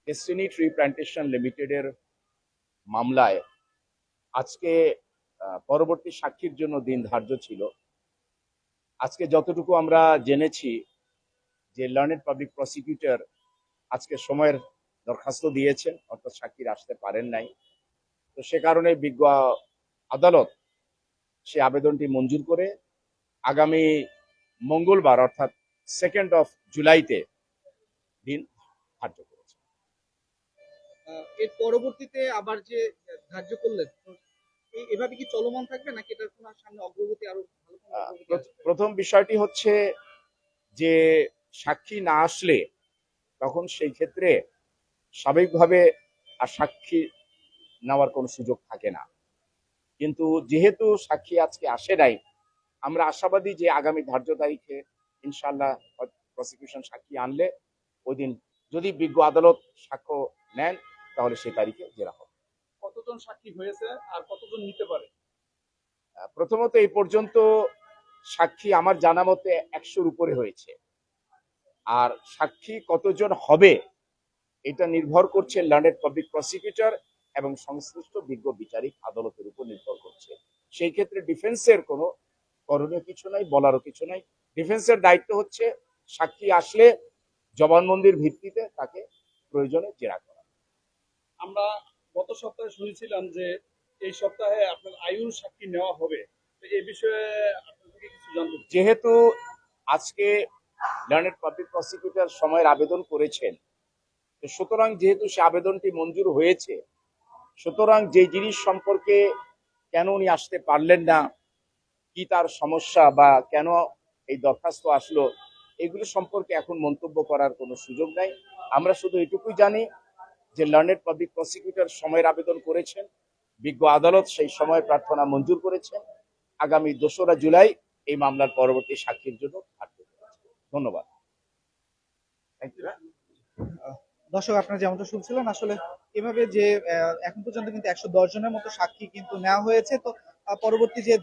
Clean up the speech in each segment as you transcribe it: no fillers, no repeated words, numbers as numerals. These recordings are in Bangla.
ডেস্টিনি ট্রি প্ল্যান্টেশন লিমিটেডের মামলায় আজকে পরবর্তী সাক্ষীর জন্য দিন ধার্য ছিল। আজকে যতটুকু আমরা জেনেছি যে লার্নেড পাবলিক প্রসিকিউটর আজকে সময়ের দরখাস্ত দিয়েছেন, অর্থাৎ সাক্ষীর আসতে পারেন নাই। তো সে কারণে বিজ্ঞ আদালত সে আবেদনটি মঞ্জুর করে আগামী মঙ্গলবার অর্থাৎ 2 জুলাইতে দিন ধার্য করেছে। এর পরবর্তীতে আবার যে ধার্য করলেন, এভাবে কি চলমান থাকবে নাকি এটার কোনো সামনে অগ্রগতি আরো ভালো কোনো অগ্রগতি আসবে? প্রথম বিষয়টি হচ্ছে যে সাক্ষী না আসলে তখন সেই ক্ষেত্রে স্বাভাবিকভাবে আর সাক্ষী নেওয়ার কোনো সুযোগ থাকে না। কিন্তু যেহেতু সাক্ষী আজকে আসে নাই, আমরা আশাবাদী যে আগামী ধার্য তারিখে ইনশাআল্লাহ প্রসিকিউশন সাক্ষী আনলে ওই দিন যদি বিজ্ঞ আদালত সাক্ষ্য নেন তাহলে সেই তারিখে জেরা হবে। কতজন সাক্ষী হয়েছে আর কতজন নিতে পারে? প্রথমত এই পর্যন্ত সাক্ষী আমার জানা মতে 100-র উপরে হয়েছে। আর সাক্ষী কতজন হবে এটা নির্ভর করছে লার্নেড পাবলিক প্রসিকিউটর এবং সংশ্লিষ্ট বিজ্ঞ বিচারিক আদালতের উপর নির্ভর করছে। সেই ক্ষেত্রে ডিফেন্সের কোনো করণীয় কিছু নাই, বলারও কিছু নাই। ডিফেন্সের দায়িত্ব হচ্ছে সাক্ষী আসলে জবানবন্দির ভিত্তিতে তাকে প্রয়োজনে জেরা করা। আমরা গত সপ্তাহে শুনেছিলাম যে এই সপ্তাহে আপনার আয়ুর সাক্ষী নেওয়া হবে, এই বিষয়ে আপনার থেকে কিছু জানতে চাই। যেহেতু আজকে লার্নেড পাবলিক প্রসিকিউটর সময়ের আবেদন করেছেন, সুতরাং যেহেতু সে আবেদনটি মঞ্জুর হয়েছে, সুতরাং যে জিনিস সম্পর্কে কেন উনি আসতে পারলেন না, কি তার সমস্যা বা কেন এই দরখাস্ত আসলো, এগুলো সম্পর্কে এখন মন্তব্য করার কোনো সুযোগ নাই। আমরা শুধু এটুকুই জানি যে লার্নেড পাবলিক প্রসিকিউটর সময়ের আবেদন করেছেন, বিজ্ঞ আদালত সেই সময় প্রার্থনা মঞ্জুর করেছেন। আগামী 2রা জুলাই এই মামলার পরবর্তী সাক্ষীর জন্য ধার্য করেছেন। ধন্যবাদ। Thank you. দর্শক, আপনারা যেমনটা শুনছিলেন, আসলে এভাবে যে এখন পর্যন্ত কিন্তু 110 জনের মতো সাক্ষী কিন্তু নেওয়া হয়েছে। তো পরবর্তী যে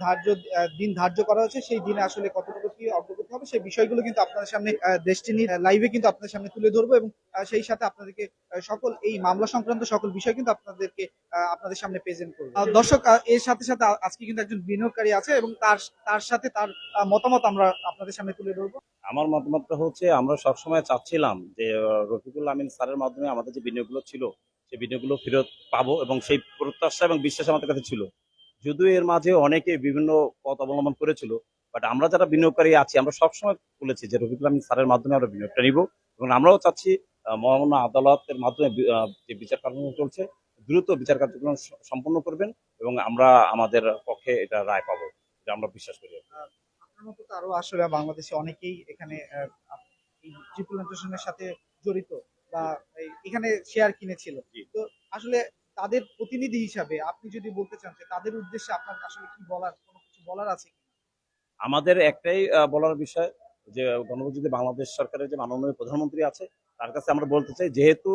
দিন ধার্য করা হয়েছে সেই দিনে আসলে কতটুকু কি অগ্রগতি হবে সেই বিষয়গুলো কিন্তু আপনাদের সামনে ডেস্টিনি লাইভে কিন্তু আপনাদের সামনে তুলে ধরবো, এবং সেই সাথে আপনাদেরকে সকল এই মামলা সংক্রান্ত সকল বিষয় কিন্তু আপনাদের সামনে প্রেজেন্ট করবো। দর্শক, এর সাথে সাথে আজকে কিন্তু একজন বিনিয়োগকারী আছে এবং তার সাথে তার মতামত আমরা আপনাদের সামনে তুলে ধরবো। আমার মতামতটা হচ্ছে, আমরা সবসময় চাচ্ছিলাম যে রফিকুল আমিন স্যারের মাধ্যমে আমাদের যে বিনিয়োগগুলো ছিল সেই বিনিয়োগগুলো ফেরত পাবো, এবং সেই প্রত্যাশা এবং বিশ্বাস আমাদের কাছে ছিল। যদিও এর মাঝে অনেকে বিভিন্ন পথ অবলম্বন করেছিল, বাট আমরা যারা বিনিয়োগকারী আছি আমরা সবসময় বলেছি যে রফিকুল আমিন স্যারের মাধ্যমে আমরা বিনিয়োগটা নিব, এবং আমরাও চাচ্ছি মহামান্য আদালতের মাধ্যমে যে বিচার কার্যক্রম চলছে দ্রুত বিচার কার্যক্রম সম্পন্ন করবেন, এবং আমরা আমাদের পক্ষে এটা রায় পাবো, এটা আমরা বিশ্বাস করি। আপনার মতো তো আরো আসলে বাংলাদেশে অনেকেই এখানে এই ট্রিপল সাথে জড়িত বা এখানে শেয়ার কিনেছিল। তো আসলে তাদের প্রতিনিধি হিসাবে আপনি যদি বলতে চান যে তাদের উদ্দেশ্যে আপনার আসলে কি বলার, কোনো কিছু বলার আছে কি? আমাদের একটাই বলার বিষয় যে গণপ্রজাতন্ত্রী বাংলাদেশ সরকারের যে মাননীয় প্রধানমন্ত্রী আছে তার কাছে আমরা বলতে চাই, যেহেতু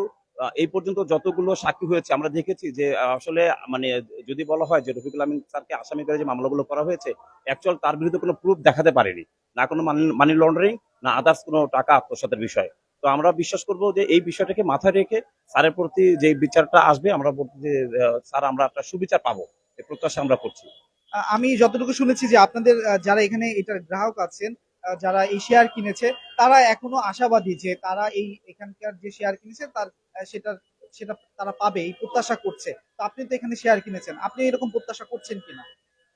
এই পর্যন্ত যতগুলো সাক্ষী হয়েছে আমরা দেখেছি যে আসলে মানে যদি বলা হয় যে রফিকুল আমিন স্যারকে আসামি করে যে মামলাগুলো করা হয়েছে, অ্যাকচুয়াল তার বিরুদ্ধে কোনো প্রুফ দেখাতে পারেনি, না কোনো মানি লন্ডারিং না আদার্স কোনো টাকা আত্মসাতের বিষয়। তো আমরা বিশ্বাস করব যে এই বিষয়টাকে মাথায় রেখে স্যারের প্রতি যে বিচারটা আসবে, আমরা বলতে যে স্যার আমরা একটা সুবিচার পাবো, এই প্রত্যাশা আমরা করছি। আমি যতটুকু শুনেছি যে আপনাদের যারা এখানে এটার গ্রাহক আছেন, যারা এই শেয়ার কিনেছে, তারা এখনো আশাবাদী যে তারা এখানকার যে শেয়ার কিনেছে তার সেটা সেটা তারা পাবে, এই প্রত্যাশা করছে। তো আপনি তো এখানে শেয়ার কিনেছেন, আপনি এরকম প্রত্যাশা করছেন কিনা?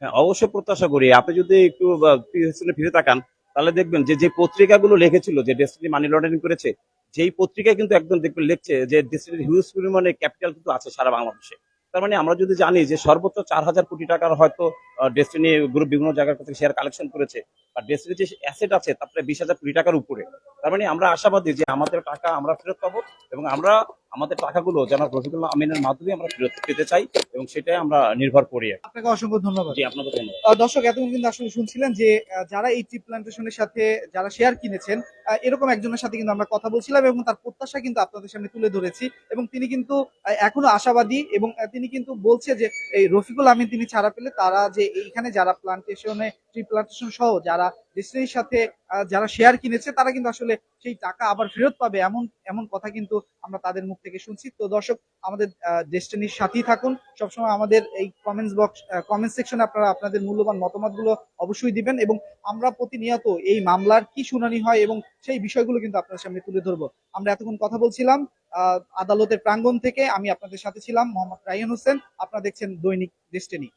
হ্যাঁ, অবশ্যই প্রত্যাশা করি। আপনি যদি একটু পিছনে ফিরে তাকান তাহলে দেখবেন যে যে পত্রিকাগুলো লিখেছিল যে ডেস্টিনি মানি লন্ডারিং করেছে, যেই পত্রিকায় কিন্তু একদম দেখবেন লিখছে যে ডেস্টিনির হিউজ পরিমাণে ক্যাপিটাল কিন্তু আছে সারা বাংলাদেশে। তার মানে আমরা যদি জানি যে সর্বোচ্চ 4,000 কোটি টাকার হয়তো ডেস্টিনি গ্রুপ বিভিন্ন জায়গার কাছে শেয়ার কালেকশন করেছে, আর ডেস্টিনির যে অ্যাসেট আছে তার প্রায় 20,000 কোটি টাকার উপরে। তার মানে আমরা আশাবাদী যে আমাদের টাকা আমরা ফেরত পাবো, এবং আমরা আমাদের টাকাগুলো জনাব রফিকুল আমিনের মাধ্যমে আমরা ফেরত পেতে চাই, এবং সেটাই আমরা নির্ভর করি। আপনাকে অসংখ্য ধন্যবাদ। জি, আপনাদের ধন্যবাদ। দর্শক, এতক্ষণ কিন্তু আসলে শুনছিলেন যে যারা এই ট্রি প্ল্যান্টেশনের সাথে যারা শেয়ার কিনেছেন, এরকম একজনের সাথে কিন্তু আমরা কথা বলছিলাম এবং তার প্রত্যাশা কিন্তু আপনাদের সামনে তুলে ধরেছি, এবং তিনি কিন্তু এখনো আশাবাদী, এবং তিনি কিন্তু বলছে যে এই রফিকুল আমিন তিনি ছাড়া পেলে তারা যে এইখানে যারা প্ল্যান্টেশনে ট্রি প্ল্যান্টেশন সহ যারা ডেস্টিনির সাথে যারা শেয়ার কিনেছে তারা কিন্তু আসলে সেই টাকা আবার ফেরত পাবে এমন এমন কথা কিন্তু আমরা তাদের মুখ থেকে শুনছি। তো দর্শক, আমাদের ডেস্টিনির সাথেই থাকুন সবসময়। আমাদের এই কমেন্ট সেকশনে আপনারা আপনাদের মূল্যবান মতামতগুলো অবশ্যই দিবেন, এবং আমরা প্রতিনিয়ত এই মামলার কি শুনানি হয় এবং সেই বিষয়গুলো কিন্তু আপনাদের সামনে তুলে ধরবো। আমরা এতক্ষণ কথা বলছিলাম আদালতের প্রাঙ্গণ থেকে। আমি আপনাদের সাথে ছিলাম মোহাম্মদ রায়হান হোসেন। আপনারা দেখছেন দৈনিক ডেস্টিনি।